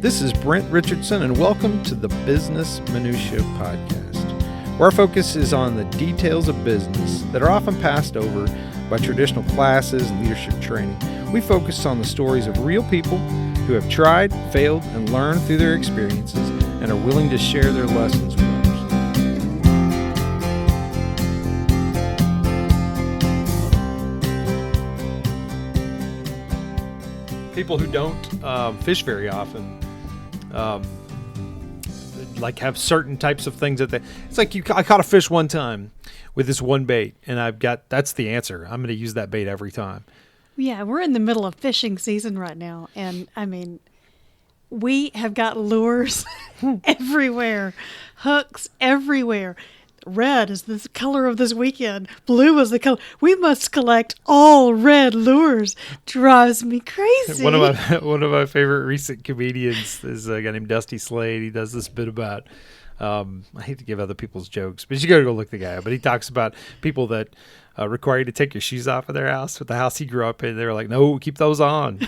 This is Brent Richardson, and welcome to the Business Minutia podcast, where our focus is on the details of business that are often passed over by traditional classes and leadership training. We focus on the stories of real people who have tried, failed, and learned through their experiences and are willing to share their lessons with others. People who don't fish very often like have certain types of things that it's like I caught a fish one time with this one bait, and that's the answer. I'm going to use that bait every time. Yeah, we're in the middle of fishing season right now, and I mean, we have got lures everywhere, hooks everywhere. Red is the color of this weekend. Blue is the color. We must collect all red lures. Drives me crazy. One of my favorite recent comedians is a guy named Dusty Slade. He does this bit about, I hate to give other people's jokes, but you got to go look the guy up. But he talks about people that require you to take your shoes off of their house. With the house he grew up in, they were like, no, keep those on.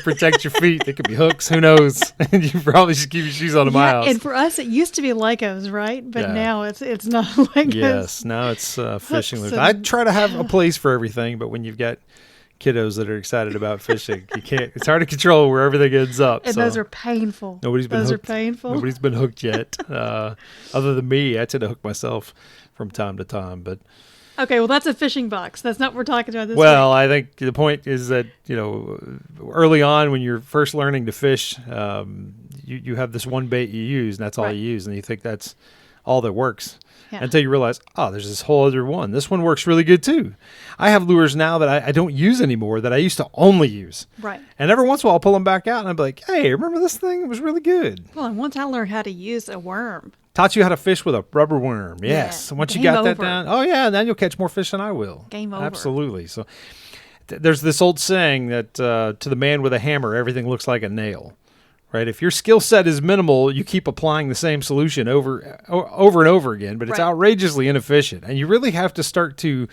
Protect your feet. They could be hooks. Who knows? And you probably should keep your shoes on in my house. And for us, it used to be Legos, right? But now it's not Legos. Yes, now it's fishing lures. I try to have a place for everything, but when you've got kiddos that are excited about fishing, you can't. It's hard to control where everything ends up. And those are painful. Nobody's been hooked yet. Other than me, I tend to hook myself from time to time, but. Okay, well, that's a fishing box. That's not what we're talking about this Well, week. I think the point is that, early on when you're first learning to fish, you have this one bait you use, and that's all you use, and you think that's all that works. Yeah. Until you realize, there's this whole other one. This one works really good, too. I have lures now that I don't use anymore that I used to only use. Right. And every once in a while, I'll pull them back out, and I'll be like, hey, remember this thing? It was really good. Well, and once I learned how to use a worm. Taught you how to fish with a rubber worm. Yes. Yeah. Once you got that down, then you'll catch more fish than I will. Game over. Absolutely. So there's this old saying that to the man with a hammer, everything looks like a nail. Right? If your skill set is minimal, you keep applying the same solution over and over again, but it's outrageously inefficient. And you really have to start to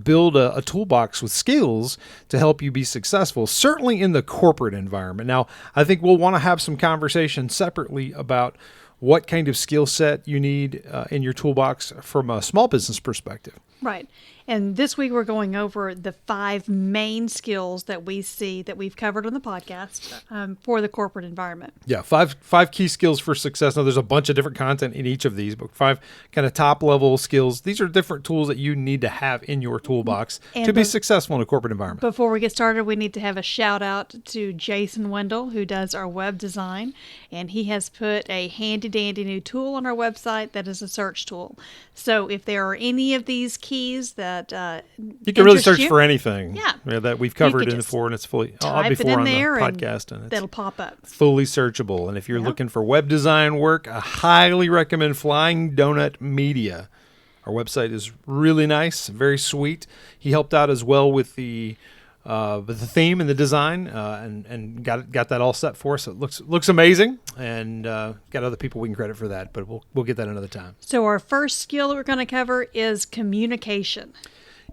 build a toolbox with skills to help you be successful, certainly in the corporate environment. Now, I think we'll want to have some conversation separately about what kind of skill set you need in your toolbox from a small business perspective. Right. And this week we're going over the 5 main skills that we see that we've covered on the podcast for the corporate environment. Yeah, 5 key skills for success. Now, there's a bunch of different content in each of these, but 5 kind of top-level skills. These are different tools that you need to have in your toolbox to be successful in a corporate environment. Before we get started, we need to have a shout-out to Jason Wendell, who does our web design, and he has put a handy-dandy new tool on our website that is a search tool. So if there are any of these keys that you can really search for anything that we've covered in before, and it's fully before on the podcast, and that'll pop up. Fully searchable. And if you're looking for web design work, I highly recommend Flying Donut Media. Our website is really nice, very sweet. He helped out as well with the theme and the design, and got that all set for us. It looks amazing, and got other people we can credit for that, but we'll get that another time. So our first skill that we're going to cover is communication.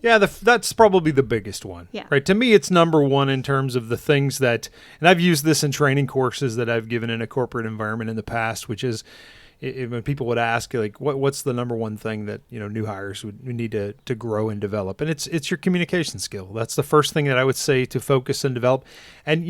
Yeah, that's probably the biggest one. Yeah. Right. To me, it's number one in terms of the things that, and I've used this in training courses that I've given in a corporate environment in the past, which is when people would ask, like, what's the number one thing that new hires would need to grow and develop, and it's your communication skill. That's the first thing that I would say to focus and develop. And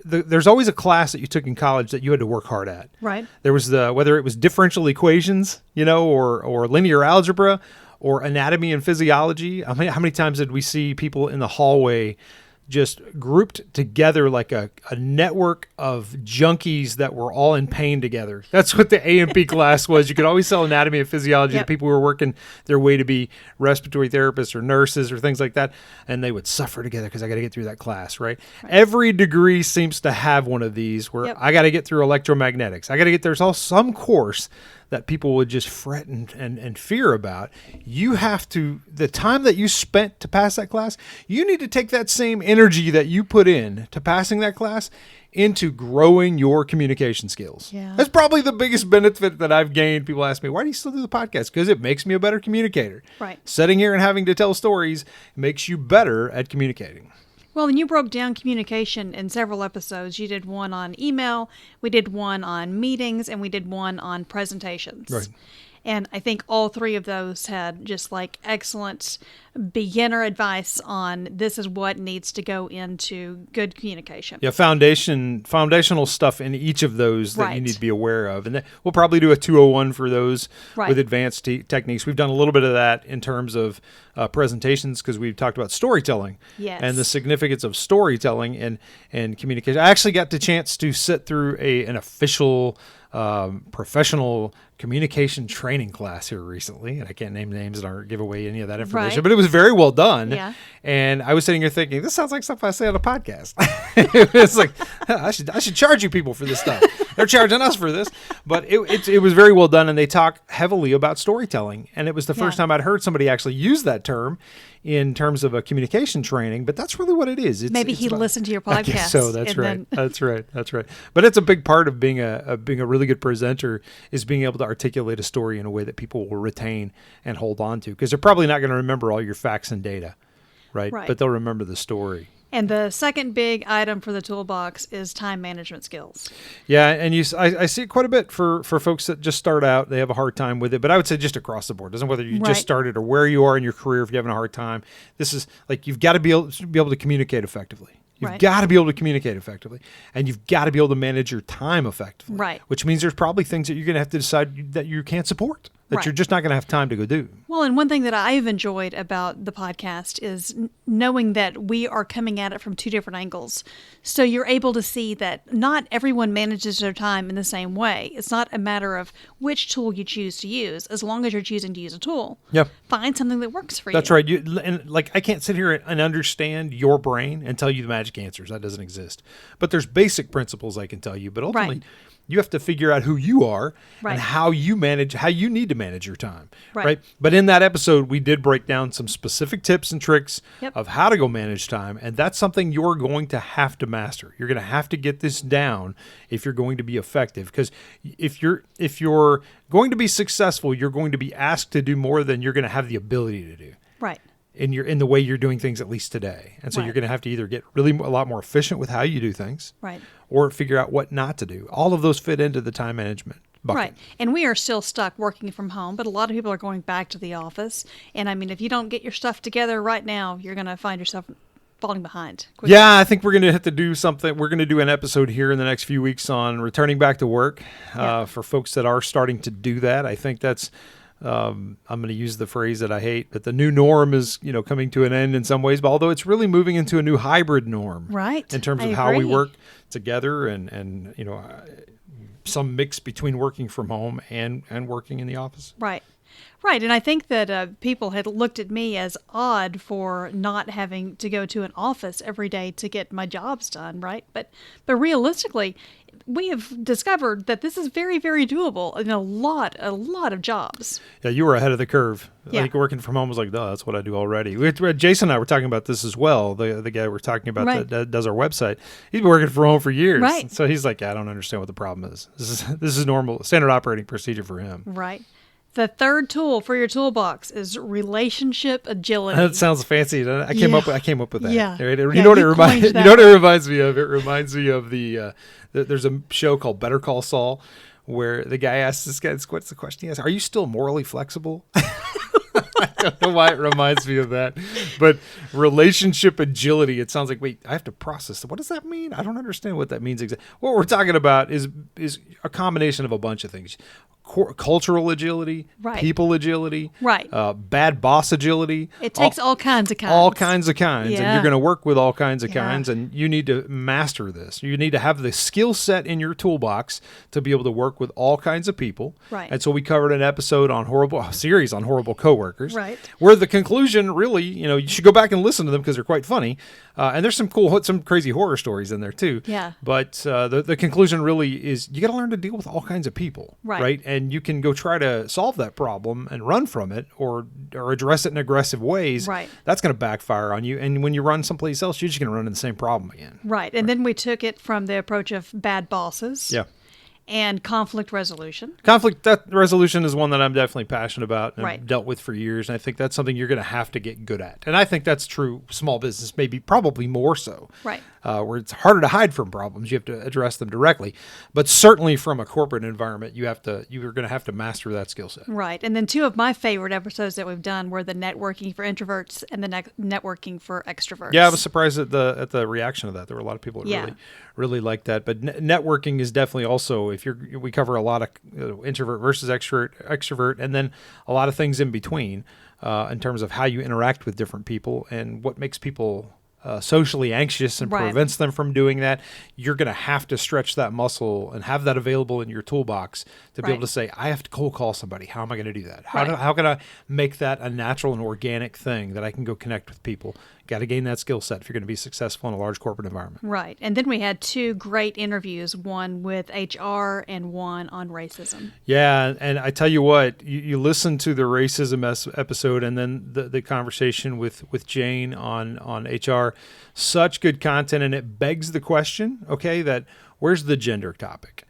there's always a class that you took in college that you had to work hard at. Right. There was whether it was differential equations, or linear algebra, or anatomy and physiology. How many times did we see people in the hallway just grouped together like a network of junkies that were all in pain together? That's what the A&P class was. You could always sell anatomy and physiology to people who were working their way to be respiratory therapists or nurses or things like that, and they would suffer together because I got to get through that class, right? Every degree seems to have one of these where I got to get through electromagnetics. I got to get there's some course that people would just fret and fear about. You have to, the time that you spent to pass that class, you need to take that same energy that you put in to passing that class into growing your communication skills. Yeah. That's probably the biggest benefit that I've gained. People ask me, why do you still do the podcast? Because it makes me a better communicator. Right. Sitting here and having to tell stories makes you better at communicating. Well, and you broke down communication in several episodes. You did one on email, we did one on meetings, and we did one on presentations. Right. And I think all three of those had just like excellent beginner advice on this is what needs to go into good communication. Yeah, foundational stuff in each of those that you Right. need to be aware of. And we'll probably do a 201 for those Right. with advanced techniques. We've done a little bit of that in terms of presentations because we've talked about storytelling Yes. and the significance of storytelling and communication. I actually got the chance to sit through an official professional communication training class here recently, and I can't name names and or give away any of that information, Right. but it was very well done. Yeah. And I was sitting here thinking, this sounds like stuff I say on a podcast. It's like, I should charge you people for this stuff. They're charging us for this, but it was very well done, and they talk heavily about storytelling. And it was the first Yeah. time I'd heard somebody actually use that term in terms of a communication training, but that's really what it is. Maybe he listened to your I guess podcast. so that's and right. then- That's right. But it's a big part of being a really good presenter is being able to articulate a story in a way that people will retain and hold on to, because they're probably not going to remember all your facts and data, right? Right. But they'll remember the story. And the second big item for the toolbox is time management skills. Yeah, and I see it quite a bit for folks that just start out. They have a hard time with it, but I would say just across the board. It doesn't matter whether you Right. just started or where you are in your career. If you're having a hard time, this is like you've got to be able to communicate effectively. You've Right. got to be able to communicate effectively, and you've got to be able to manage your time effectively. Right. Which means there's probably things that you're going to have to decide that you can't support, that Right. you're just not going to have time to go do. Well, and one thing that I've enjoyed about the podcast is knowing that we are coming at it from two different angles. So you're able to see that not everyone manages their time in the same way. It's not a matter of which tool you choose to use, as long as you're choosing to use a tool. Yeah. Find something that works for That's you. right. And like I can't sit here and understand your brain and tell you the magic answers. That doesn't exist. But there's basic principles I can tell you. But ultimately, Right. you have to figure out who you are Right. and how you need to manage your time. Right. But in that episode, we did break down some specific tips and tricks Yep. of how to go manage time. And that's something you're going to have to master. You're going to have to get this down if you're going to be effective. Because if you're going to be successful, you're going to be asked to do more than you're going to have the ability to do Right. in the way you're doing things, at least today. And so Right. you're going to have to either get really a lot more efficient with how you do things, Right. or figure out what not to do. All of those fit into the time management bucket. Right. And we are still stuck working from home, but a lot of people are going back to the office. And I mean, if you don't get your stuff together right now, you're going to find yourself falling behind quickly. Yeah, I think we're going to have to do something. We're going to do an episode here in the next few weeks on returning back to work Yeah. for folks that are starting to do that. I think that's I'm going to use the phrase that I hate, but the new norm is, coming to an end in some ways, but although it's really moving into a new hybrid norm, Right. in terms I of how we agree. work together and some mix between working from home and working in the office. Right. Right. And I think that people had looked at me as odd for not having to go to an office every day to get my jobs done. Right. But realistically, we have discovered that this is very, very doable in a lot of jobs. Yeah, you were ahead of the curve. Yeah. Like working from home was like, duh, that's what I do already. Jason and I were talking about this as well. The guy we're talking about Right. that does our website. He's been working from home for years. Right. So he's like, I don't understand what the problem is. This is normal, standard operating procedure for him. Right. The third tool for your toolbox is relationship agility. That sounds fancy. doesn't it? I came up with that. Yeah. Right? Yeah, You know what it you reminds coined you that know what it one. reminds me of? It reminds me of there's a show called Better Call Saul where the guy asks this guy, what's the question he asks? Are you still morally flexible? I don't know why it reminds me of that, but relationship agility. It sounds like, wait, I have to process. What does that mean? I don't understand what that means exactly. What we're talking about is a combination of a bunch of things. Cultural agility, Right. people agility, Right. Bad boss agility. It takes all kinds of kinds. All kinds of kinds, and Yeah. you're going to work with all kinds of Yeah. kinds, and you need to master this. You need to have the skill set in your toolbox to be able to work with all kinds of people. Right. And so we covered a series on horrible coworkers. Right. Where the conclusion really, you should go back and listen to them because they're quite funny, and there's some crazy horror stories in there too. Yeah. But the conclusion really is you got to learn to deal with all kinds of people. Right. And you can go try to solve that problem and run from it or address it in aggressive ways. Right. That's going to backfire on you. And when you run someplace else, you're just going to run into the same problem again. Right. And then we took it from the approach of bad bosses. Yeah. and conflict resolution. Conflict resolution is one that I'm definitely passionate about and Right. dealt with for years. And I think that's something you're going to have to get good at. And I think that's true small business, maybe probably more so. Right. Where it's harder to hide from problems. You have to address them directly. But certainly from a corporate environment, you're going to have to master that skill set. Right. And then two of my favorite episodes that we've done were the networking for introverts and the networking for extroverts. Yeah, I was surprised at the reaction of that. There were a lot of people that really liked that. But networking is definitely also, we cover a lot of introvert versus extrovert, and then a lot of things in between in terms of how you interact with different people and what makes people socially anxious and prevents them from doing that. You're going to have to stretch that muscle and have that available in your toolbox to be able to say, I have to cold call somebody. How am I going to do that? How can I make that a natural and organic thing that I can go connect with people? Got to gain that skill set if you're going to be successful in a large corporate environment. Right. And then we had two great interviews, one with HR and one on racism. Yeah. And I tell you what, you listen to the racism episode and then the conversation with Jane on HR, such good content. And it begs the question, okay, that where's the gender topic?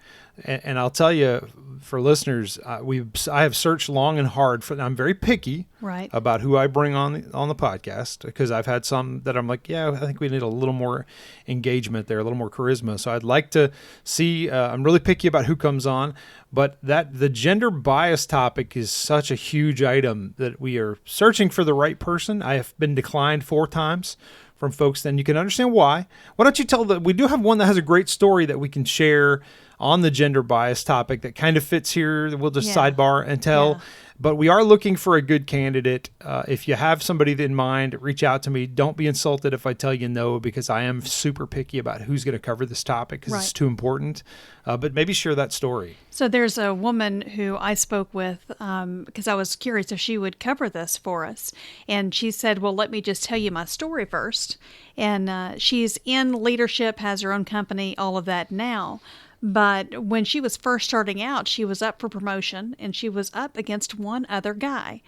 And I'll tell you, for listeners, I have searched long and hard I'm very picky about who I bring on the podcast, because I've had some that I'm like, yeah, I think we need a little more engagement there, a little more charisma. So I'd like to see. I'm really picky about who comes on, but the gender bias topic is such a huge item that we are searching for the right person. I have been declined 4 times from folks. Then you can understand why. Why don't you tell we do have one that has a great story that we can share on the gender bias topic that kind of fits here. We'll just sidebar and tell. Yeah. But we are looking for a good candidate. If you have somebody in mind, reach out to me. Don't be insulted if I tell you no, because I am super picky about who's going to cover this topic because it's too important. But maybe share that story. So there's a woman who I spoke with because I was curious if she would cover this for us. And she said, well, let me just tell you my story first. And she's in leadership, has her own company, all of that now. But when she was first starting out, she was up for promotion and she was up against one other guy.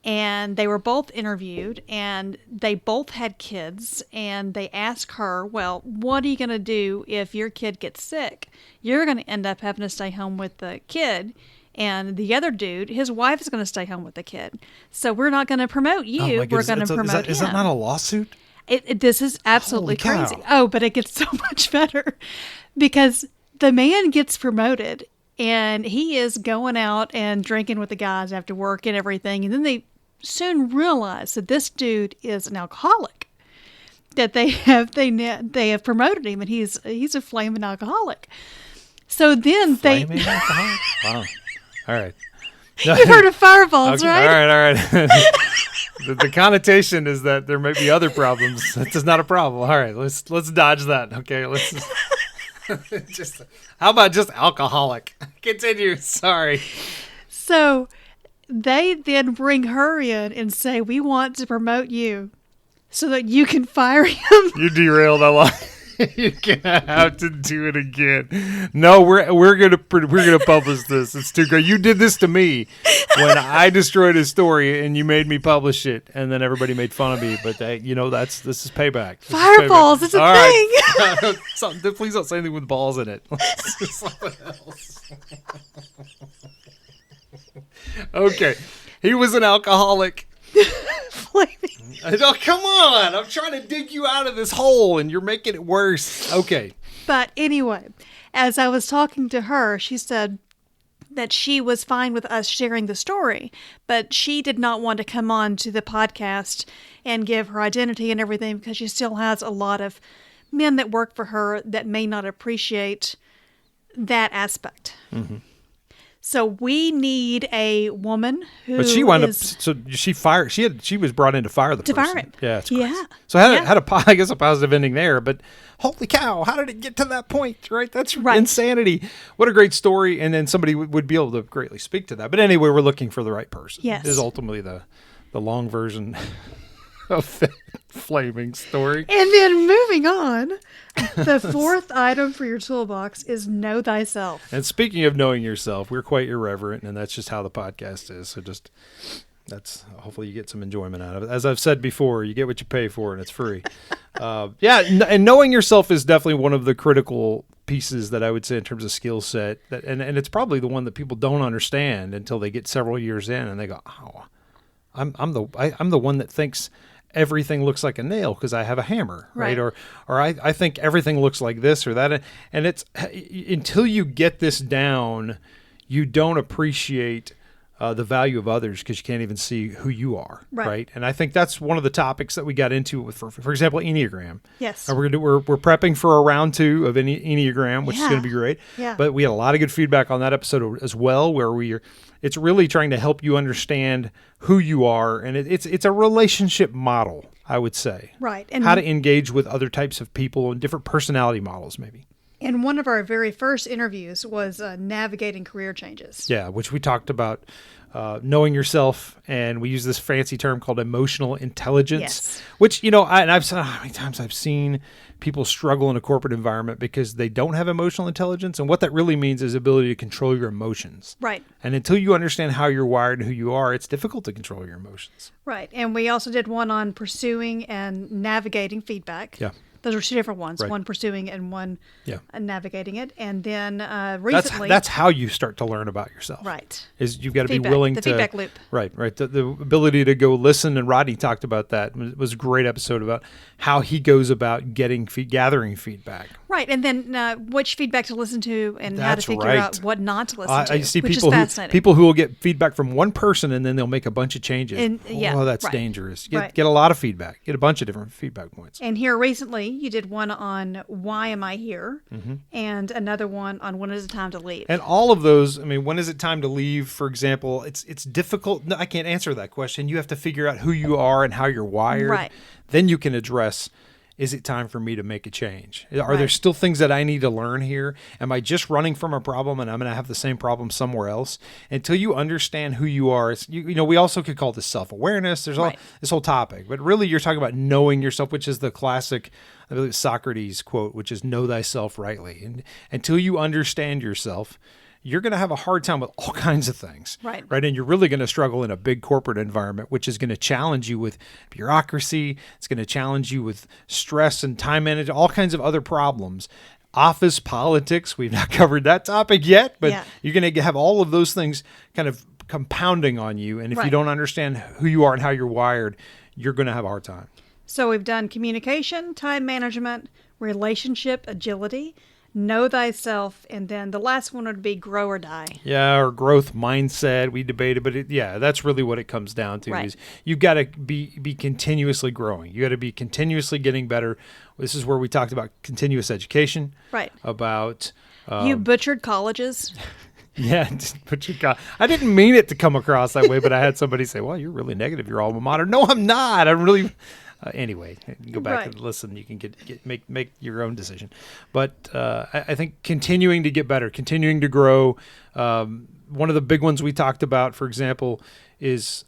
And they were both interviewed and they both had kids. And they asked her, well, what are you going to do if your kid gets sick? You're going to end up having to stay home with the kid. And the other dude, his wife is going to stay home with the kid. So we're not going to promote you. We're going to promote him. Is that not a lawsuit? This is absolutely crazy. Oh, but it gets so much better because the man gets promoted and he is going out and drinking with the guys after work and everything. And then they soon realize that this dude is an alcoholic, that they have promoted him and he's a flaming alcoholic. So then flaming alcoholic? Wow. All right. You've heard of fireballs, okay, right? All right. The connotation is that there may be other problems. That is not a problem. All right. Let's dodge that. Okay. How about just alcoholic? Continue. Sorry. So they then bring her in and say, we want to promote you so that you can fire him. You derailed a lot. You're gonna have to do it again. No, we're gonna publish this. It's too great. You did this to me when I destroyed his story, and you made me publish it, and then everybody made fun of me. But this is payback. Fireballs, it's a thing. Right. Please don't say anything with balls in it. Let's do something else. Okay, he was an alcoholic. Oh, come on. I'm trying to dig you out of this hole and you're making it worse. Okay. But anyway, as I was talking to her, she said that she was fine with us sharing the story, but she did not want to come on to the podcast and give her identity and everything because she still has a lot of men that work for her that may not appreciate that aspect. Mm-hmm. So we need a woman who. But she wound up. So she fired. She was brought in to fire the person. To fire him. Yeah. It's crazy. So had a positive ending there. But holy cow, how did it get to that point? Right. That's insanity. What a great story. And then somebody would be able to greatly speak to that. But anyway, we're looking for the right person. Yes. Is ultimately the long version of that flaming story. And then moving on, the fourth item for your toolbox is know thyself. And speaking of knowing yourself, we're quite irreverent, and that's just how the podcast is. So hopefully you get some enjoyment out of it. As I've said before, you get what you pay for, and it's free. And knowing yourself is definitely one of the critical pieces that I would say in terms of skill set, that, and it's probably the one that people don't understand until they get several years in and they go, oh, I'm the one that thinks everything looks like a nail because I have a hammer, right? Or I think everything looks like this or that. And it's until you get this down, you don't appreciate the value of others because you can't even see who you are, right? And I think that's one of the topics that we got into with, for example, Enneagram. Yes. We're prepping for a round 2 of Enneagram, which is going to be great. Yeah. But we had a lot of good feedback on that episode as well, where it's really trying to help you understand who you are, and it's a relationship model, I would say. Right. And how to engage with other types of people and different personality models, maybe. And one of our very first interviews was navigating career changes. Yeah, which we talked about knowing yourself, and we use this fancy term called emotional intelligence, which, I've said how many times I've seen people struggle in a corporate environment because they don't have emotional intelligence. And what that really means is ability to control your emotions. Right. And until you understand how you're wired and who you are, it's difficult to control your emotions. Right. And we also did one on pursuing and navigating feedback. Yeah. Those are 2 different ones, Right. one pursuing and one navigating it. And then recently... That's how you start to learn about yourself. Right. Is you've got to be Feedback, willing the to... feedback loop. Right. The ability to go listen, and Rodney talked about that. It was a great episode about how he goes about gathering feedback. Right. And then which feedback to listen to and how to That's figure right. out what not to listen to, I see which people is fascinating. people who will get feedback from one person and then they'll make a bunch of changes. And, that's right. dangerous. Right. Get a lot of feedback. Get a bunch of different feedback points. And here recently, you did one on why am I here, Mm-hmm. and another one on when is it time to leave. And all of those, when is it time to leave, for example, it's difficult. No, I can't answer that question. You have to figure out who you are and how you're wired. Right. Then you can address, is it time for me to make a change? Are there still things that I need to learn here? Am I just running from a problem and I'm going to have the same problem somewhere else? Until you understand who you are, we also could call this self-awareness. There's all this whole topic, but really you're talking about knowing yourself, which is the classic, I believe, Socrates quote, which is know thyself rightly. And until you understand yourself, you're going to have a hard time with all kinds of things. Right. And you're really going to struggle in a big corporate environment, which is going to challenge you with bureaucracy. It's going to challenge you with stress and time management, all kinds of other problems. Office politics, we've not covered that topic yet, but you're going to have all of those things kind of compounding on you. And if you don't understand who you are and how you're wired, you're going to have a hard time. So we've done communication, time management, relationship, agility, know thyself, and then the last one would be grow or die. Yeah, or growth mindset. We debated, but that's really what it comes down to. Right. Is you've got to be continuously growing. You got to be continuously getting better. This is where we talked about continuous education. Right. About you butchered colleges. Yeah, but I didn't mean it to come across that way, but I had somebody say, "Well, you're really negative. Your alma mater." No, I'm not. I'm really. Anyway, go back and listen. You can make your own decision. But I think continuing to get better, continuing to grow. One of the big ones we talked about, for example, is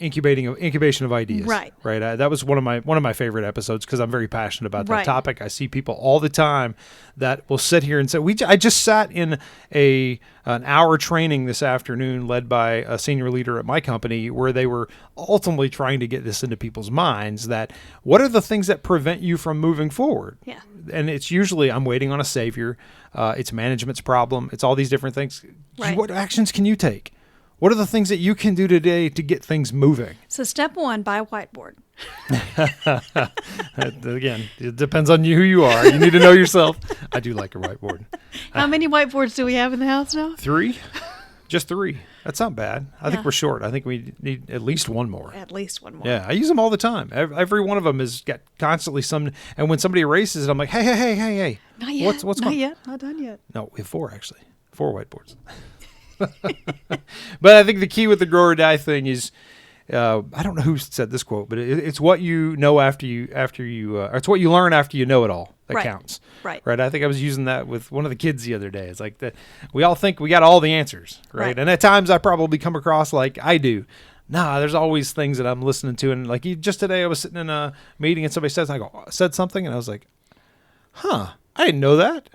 incubation of ideas. Right. That was one of my favorite episodes because I'm very passionate about that topic. I see people all the time that will sit here and say, I just sat in an hour training this afternoon led by a senior leader at my company where they were ultimately trying to get this into people's minds that what are the things that prevent you from moving forward? Yeah. And it's usually I'm waiting on a savior. It's management's problem. It's all these different things. Right. What actions can you take? What are the things that you can do today to get things moving? So step 1, buy a whiteboard. Again, it depends on who you are. You need to know yourself. I do like a whiteboard. How many whiteboards do we have in the house now? 3? Just 3. That's not bad. I think we're short. I think we need at least one more. At least one more. Yeah, I use them all the time. Every one of them has got constantly some. And when somebody erases it, I'm like, hey. Not yet. What's not yet. Not done yet. No, we have 4 actually. 4 whiteboards. But I think the key with the grow or die thing is, I don't know who said this quote, but it's what you know after you, or it's what you learn after you know it all that counts. Right. I think I was using that with one of the kids the other day. It's like we all think we got all the answers, right? And at times I probably come across like I do. Nah, there's always things that I'm listening to, and like just today I was sitting in a meeting and somebody said something, and I was like, I didn't know that.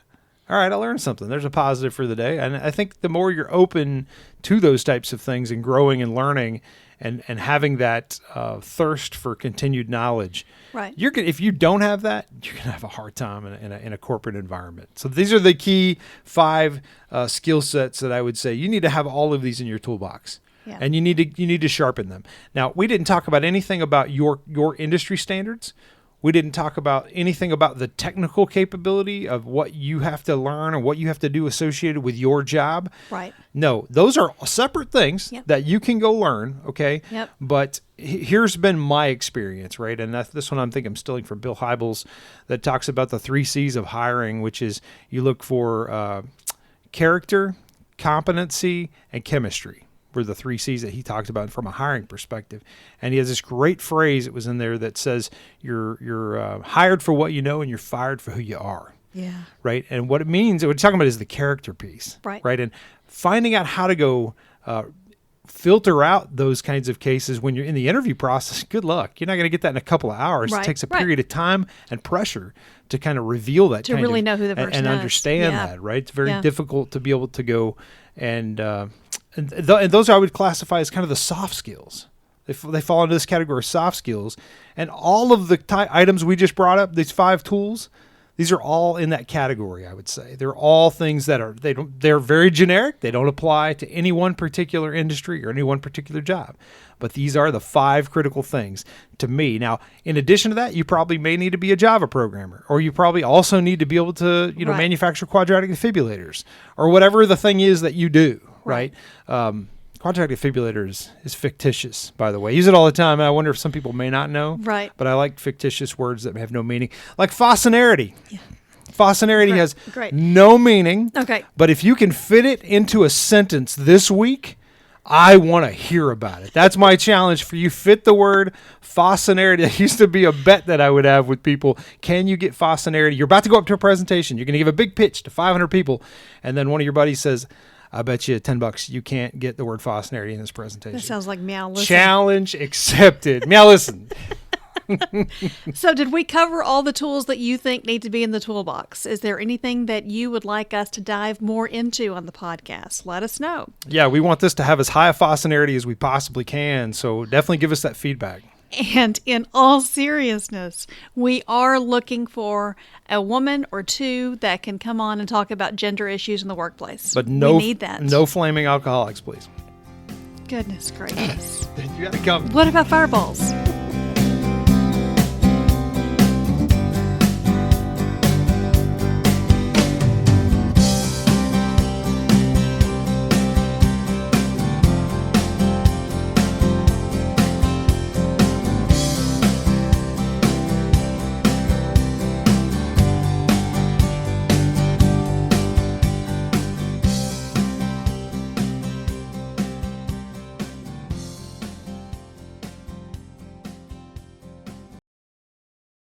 all right, I learned something. There's a positive for the day. And I think the more you're open to those types of things and growing and learning and having that thirst for continued knowledge, Right. if you don't have that, you're going to have a hard time in a corporate environment. So these are the key 5 skill sets that I would say you need to have all of these in your toolbox. Yeah. And you need to sharpen them. Now, we didn't talk about anything about your industry standards. We didn't talk about anything about the technical capability of what you have to learn or what you have to do associated with your job. Right. No, those are separate things Yep. that you can go learn, okay? Yep. But here's been my experience, right? And this one I'm stealing from Bill Hybels that talks about the 3 C's of hiring, which is you look for character, competency, and chemistry. Were the 3 C's that he talked about from a hiring perspective. And he has this great phrase that was in there that says you're hired for what you know and you're fired for who you are. Yeah. Right. And what it means, what he's talking about is the character piece. Right. Right. And finding out how to go filter out those kinds of cases when you're in the interview process. Good luck. You're not going to get that in a couple of hours. Right. It takes a period of time and pressure to kind of reveal that To really know who the person and is. understand Yeah. that. Right. It's very Yeah. difficult to be able to go and those I would classify as kind of the soft skills. They fall into this category of soft skills. And all of the items we just brought up, these 5 tools, these are all in that category, I would say. They're all things that they're very generic. They don't apply to any one particular industry or any one particular job. But these are the 5 critical things to me. Now, in addition to that, you probably may need to be a Java programmer, or you probably also need to be able to, Right. manufacture quadratic defibrillators or whatever the thing is that you do. Right. Quadratic defibrillator is fictitious, by the way. I use it all the time, and I wonder if some people may not know. Right. But I like fictitious words that have no meaning. Like Faucinarity. Yeah. Faucinarity has no meaning. Okay. But if you can fit it into a sentence this week, I want to hear about it. That's my challenge for you. Fit the word Faucinarity. That used to be a bet that I would have with people. Can you get Faucinarity? You're about to go up to a presentation. You're going to give a big pitch to 500 people. And then one of your buddies says, I bet you $10 you can't get the word Faucinarity in this presentation. That sounds like meow listen. Challenge accepted. Meow listen. So did we cover all the tools that you think need to be in the toolbox? Is there anything that you would like us to dive more into on the podcast? Let us know. Yeah, we want this to have as high a Faucinarity as we possibly can. So definitely give us that feedback. And in all seriousness, we are looking for a woman or 2 that can come on and talk about gender issues in the workplace. But we need that. No flaming alcoholics, please. Goodness gracious. You got to come. What about fireballs?